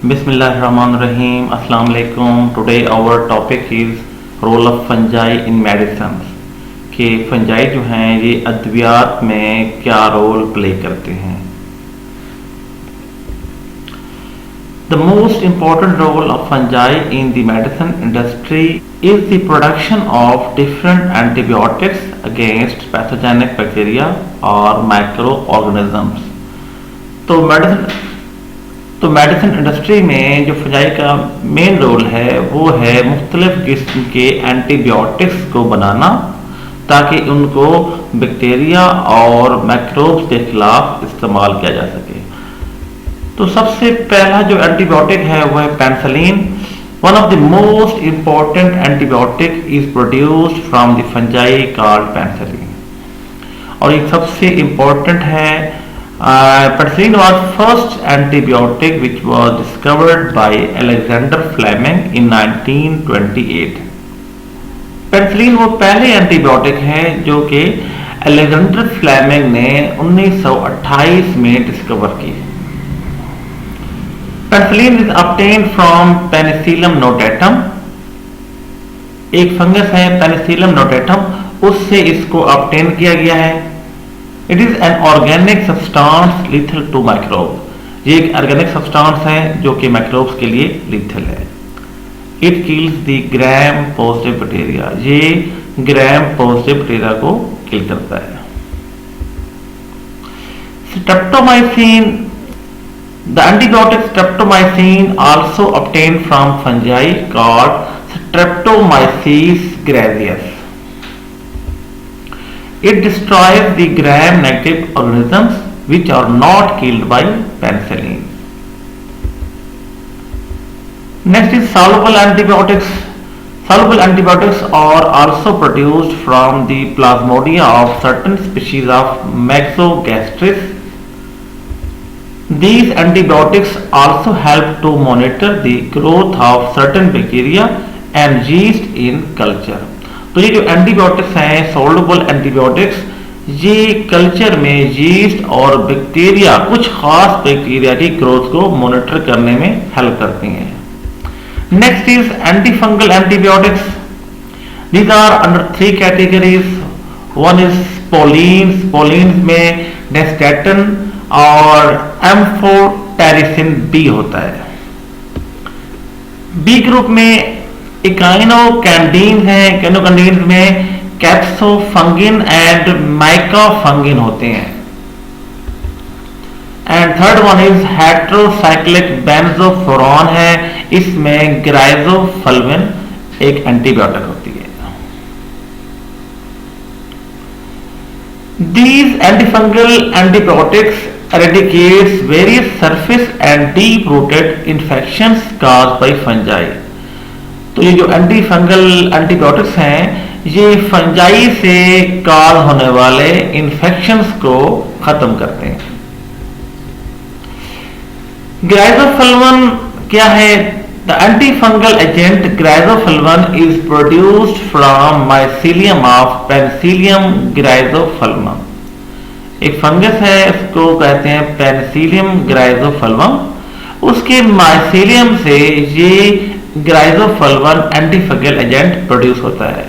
Bismillahirrahmanirrahim. Assalamu alaikum. Today our topic is role of fungi in medicine. कि fungi जो हैं ये अद्वियात में क्या रोल प्ले करते हैं. The most important role of fungi in the medicine industry is the production of different antibiotics against pathogenic bacteria or microorganisms. तो medicine industry में जो फंजाई का मेन रोल है वो है मुख्तलिफ किस्म के एंटीबायोटिक्स को बनाना ताकि उनको बैक्टीरिया और माइक्रोब्स के खिलाफ इस्तेमाल किया जा सके. तो सबसे पहला जो एंटीबायोटिक है वो है penicillin. One of the most important antibiotic is produced from the fungi called penicillin और ये सबसे इम्पॉर्टेंट है. Penicillin was first antibiotic which was discovered by Alexander Fleming in 1928. Penicillin वो पहले एंटीबायोटिक है जो कि अलेक्जेंडर फ्लेमिंग ने 1928 में डिस्कवर की. Penicillin is obtained from penicillium notatum. एक फंगस है पेनिसिलियम नोटेटम, उससे इसको ऑब्टेन किया गया है. It is an organic substance lethal to microbe. ये एक ऑर्गेनिक सब्सटेंस है जो कि माइक्रोब्स के लिए लीथल है. It kills the gram positive bacteria. ये ग्राम पॉजिटिव बैक्टीरिया को किल करता है. Streptomycin. The antibiotic streptomycin also obtained from fungi called Streptomyces ग्रेवियस. It destroys the gram-negative organisms which are not killed by penicillin. Next is soluble antibiotics. Soluble antibiotics are also produced from the plasmodia of certain species of Myxogastris. These antibiotics also help to monitor the growth of certain bacteria and yeast in culture. तो ये जो antibiotics हैं soluble antibiotics, ये culture में yeast और bacteria, कुछ खास bacteria की ग्रोथ को मॉनिटर करने में हेल्प करती हैं. Next is antifungal antibiotics. These are under 3 categories. One is polyenes. Polyenes में डेस्टेटन और एम्फोटेरिसिन बी होता है. बी ग्रुप में इकाइनोकैंडीन है. इकाइनोकैंडीन में कैप्सोफंगिन एंड माइकाफंगिन होते हैं. And third one is heterocyclic benzofuran है. इसमें ग्राइजोफल्विन एक एंटीबायोटिक होती है. These antifungal antibiotics eradicates various surface and deep-rooted infections caused by fungi. तो ये जो एंटीफंगल एंटीबायोटिक्स हैं ये फंजाई से कॉज होने वाले इन्फेक्शंस को खत्म करते हैं. ग्राइजोफल्विन क्या है? The antifungal agent griseofulvin is produced from mycelium of penicillium griseofulvin. एक फंगस है, इसको कहते हैं पेनिसिलियम ग्राइजोफल्विन. उसके माइसीलियम से ये ग्राइजोफल्विन एंटीफंगल एजेंट प्रोड्यूस होता है.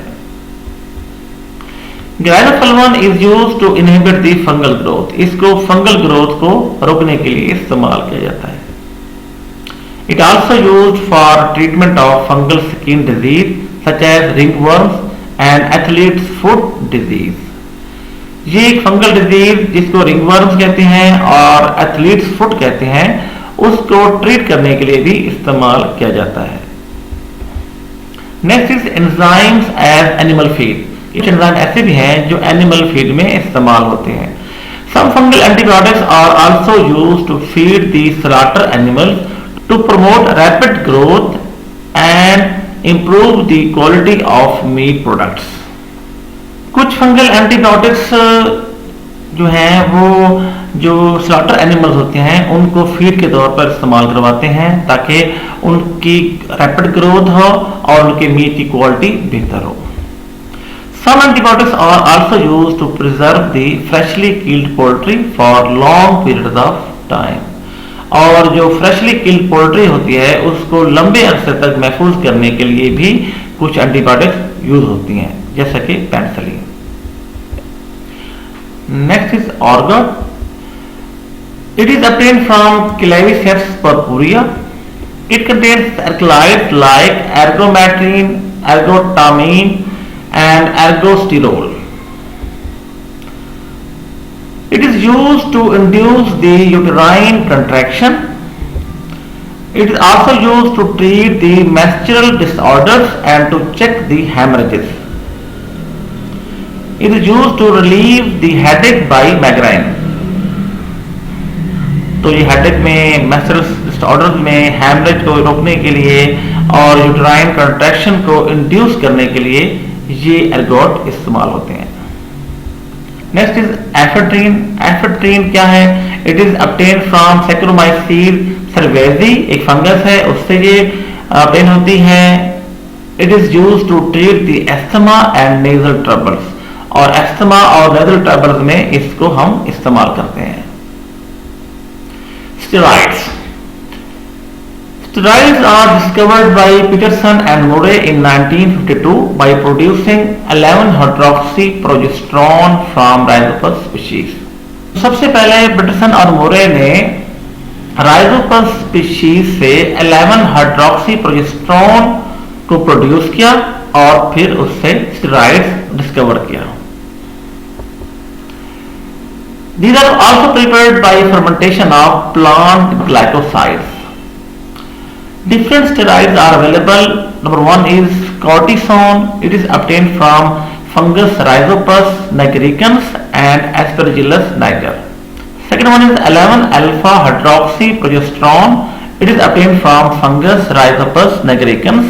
Griseofulvin is used to inhibit the fungal growth. इसको फंगल ग्रोथ को रोकने के लिए इस्तेमाल किया जाता है. It also used for treatment of fungal skin disease such as ringworms and athlete's foot disease. ये एक फंगल डिजीज जिसको रिंगवर्म्स कहते हैं और एथलीट्स फुट कहते हैं, उसको ट्रीट करने के लिए भी इस्तेमाल किया जाता है. Next is enzymes as animal feed. कुछ एंजाइम ऐसे भी हैं जो एनिमल फीड में इस्तेमाल होते हैं. Some fungal antibiotics are also used to feed the slaughter animals to promote rapid growth and improve the quality of meat products. कुछ फंगल एंटीबायोटिक्स जो हैं वो जो स्लॉटर एनिमल्स होते हैं उनको फीड के तौर पर इस्तेमाल करवाते हैं ताकि उनकी रैपिड ग्रोथ हो और उनके मीट की क्वालिटी बेहतर हो. Some antibiotics are also used to preserve the freshly killed poultry for long periods of time. और जो फ्रेशली किल्ड पोल्ट्री होती है उसको लंबे अरसे तक महफूज करने के लिए भी कुछ एंटीबायोटिक्स यूज होती हैं, जैसा कि penicillin. Next is organ. It is obtained from Claviceps purpurea. It contains alkaloids like ergometrine, ergotamine, and ergosterol. It is used to induce the uterine contraction. It is also used to treat the menstrual disorders and to check the hemorrhages. It is used to relieve the headache by migraine. तो ये headache में, menstrual disorders में, haemorrhage को रोकने के लिए और uterine contraction को इंड्यूस करने के लिए ये एर्गोट इस्तेमाल होते हैं। Next is ephedrine. एफेड्रीन क्या है? It is obtained from Saccharomyces cerevisiae, एक फंगस है, उससे ये obtain होती है। It is used to treat the asthma and nasal troubles, और एस्थमा और नेजल ट्रबल्स में इसको हम इस्तेमाल करते हैं। Steroids. Steroids are discovered by Peterson and Murray in 1952 by producing 11-hydroxyprogesterone from Rhizopus species. सबसे पहले पीटरसन और मोरे ने राइजोपस स्पीशीज से 11-hydroxyprogesterone को प्रोड्यूस किया और फिर उससे स्टेरॉइड्स डिस्कवर किया। These are also prepared by fermentation of plant glycosides. Different steroids are available. Number one is cortisone. It is obtained from fungus Rhizopus nigricans and Aspergillus niger. Second one is 11-alpha hydroxyprogesterone. It is obtained from fungus Rhizopus nigricans.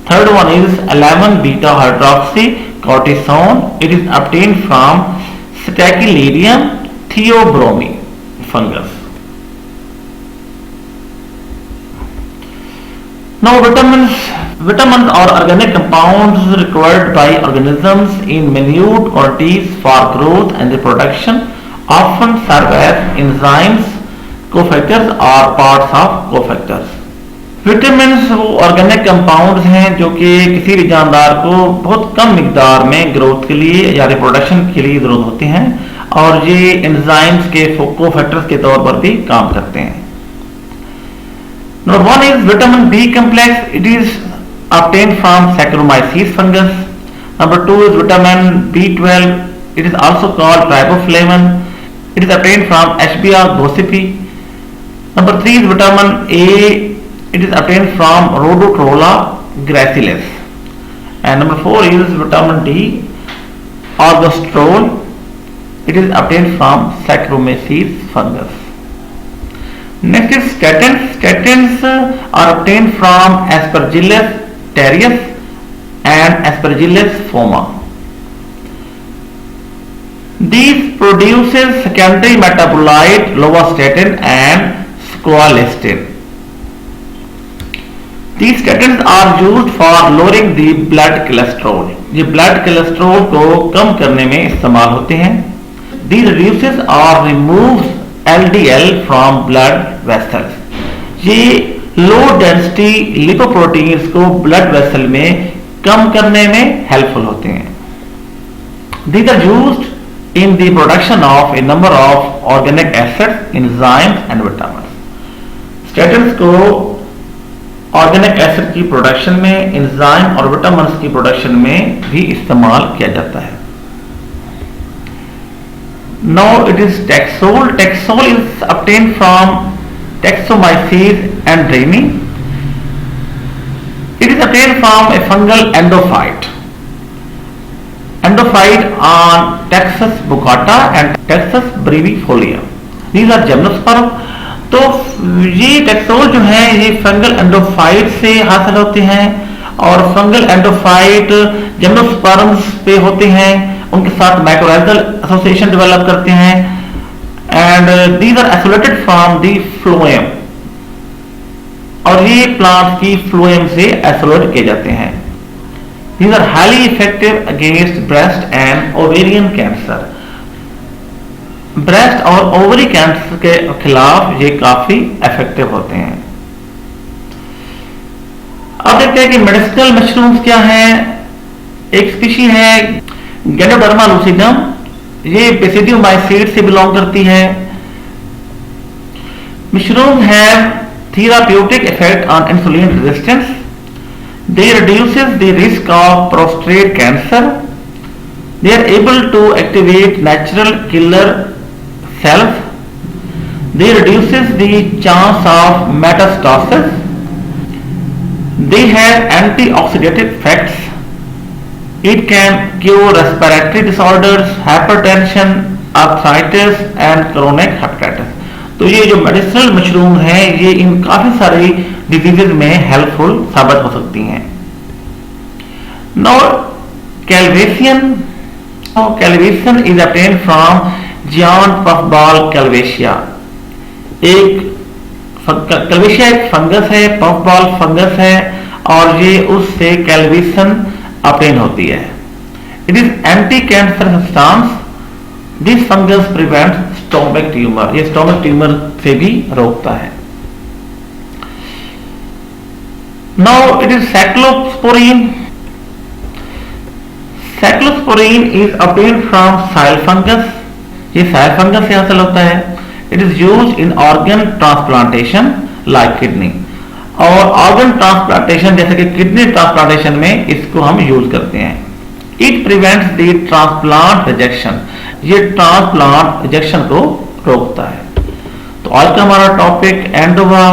Third one is 11-beta hydroxycortisone. It is obtained from Stachylidium theobromii fungus. Now vitamins or organic compounds required by organisms in minute quantities for growth and reproduction often serve as enzymes, cofactors or parts of cofactors. Vitamins वो organic compounds हैं जो कि किसी भी जानदार को बहुत कम मिकदार में ग्रोथ के लिए या रिप्रोडक्शन के लिए जरूरत होती हैं, और ये एंजाइम्स के कोफैक्टर्स के तौर पर भी काम करते हैं। Number one is vitamin B complex. It is obtained from Saccharomyces fungus. Number two is vitamin B12. It is also called riboflavin. It is obtained from Escherichia coli. Number three is vitamin A. It is obtained from Rhodotorula gracilis. And number four is vitamin D, orgostrol. It is obtained from Saccharomyces fungus. Next is statins. Statins are obtained from Aspergillus terreus and Aspergillus foma. These produces secondary metabolite lovastatin and squalestin. These statins are used for lowering the blood cholesterol. ये blood cholesterol को कम करने में इस्तेमाल होते हैं। These reduces or removes LDL from blood vessels. ये low density lipoproteins को blood vessel में कम करने में हेल्पफुल होते हैं। These are used in the production of a number of organic acids, enzymes and vitamins. Statins को ऑर्गेनिक एसिड की production में, एंजाइम और विटामिन्स की प्रोडक्शन में भी इस्तेमाल किया जाता है। Now it is Taxol. Taxol is obtained from Taxomyces andrenae. It is obtained from a fungal endophyte. Endophyte on Taxus buccata and Taxus brevifolia. These are gymnosperm. तो ये टैक्सोल जो है ये फंगल एंडोफाइट से हासिल होते हैं, और फंगल एंडोफाइट जिम्नोस्पर्म्स पे होते हैं, उनके साथ माइक्रोराइजल एसोसिएशन डेवलप करते हैं, and these are isolated from the phloem, और ये प्लांट की फ्लोएम से आइसोलेट किए जाते हैं। These are highly effective against breast and ovarian cancer. Breast और ओवरी कैंसर के खिलाफ ये काफी इफेक्टिव होते हैं। अब देखते हैं कि मेडिसिनल मशरूम्स क्या हैं। एक स्पीशी है गैनोडर्मा लूसिडम, ये बेसिडियोमाइसीड से बिलोंग करती है। Mushroom have therapeutic effect on insulin resistance. They reduces the risk of prostate cancer. They are able to activate natural killer cells. They reduces the chance of metastasis. They have antioxidant effects. It can cure respiratory disorders, hypertension, arthritis and chronic hepatitis. तो ये जो medicinal mushroom है ये इन काफी सारी diseases में helpful साबित हो सकती हैं। Now calvacin is obtained from giant puffball calvatia. Calvatia एक फंगस है, पफबॉल फंगस है और ये उससे कैल्वेशियन obtain होती है। It is anti cancer substance. This fungus prevents stomach tumour, ये स्टोमक ट्यूमर से भी रोकता है। Now it is cyclosporin. Cyclosporin is obtained from soil fungus. ये साइल फंगस से हासिल होता है। It is used in organ transplantation like kidney, और ऑर्गन ट्रांसप्लांटेशन जैसे कि किडनी ट्रांसप्लांटेशन में इसको हम यूज करते हैं। It prevents the transplant rejection, ये ट्रांसप्लांट रिजेक्शन को रोकता है। तो आज का हमारा टॉपिक एंड हुआ।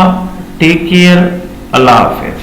टेक केयर, अल्लाह हाफिज।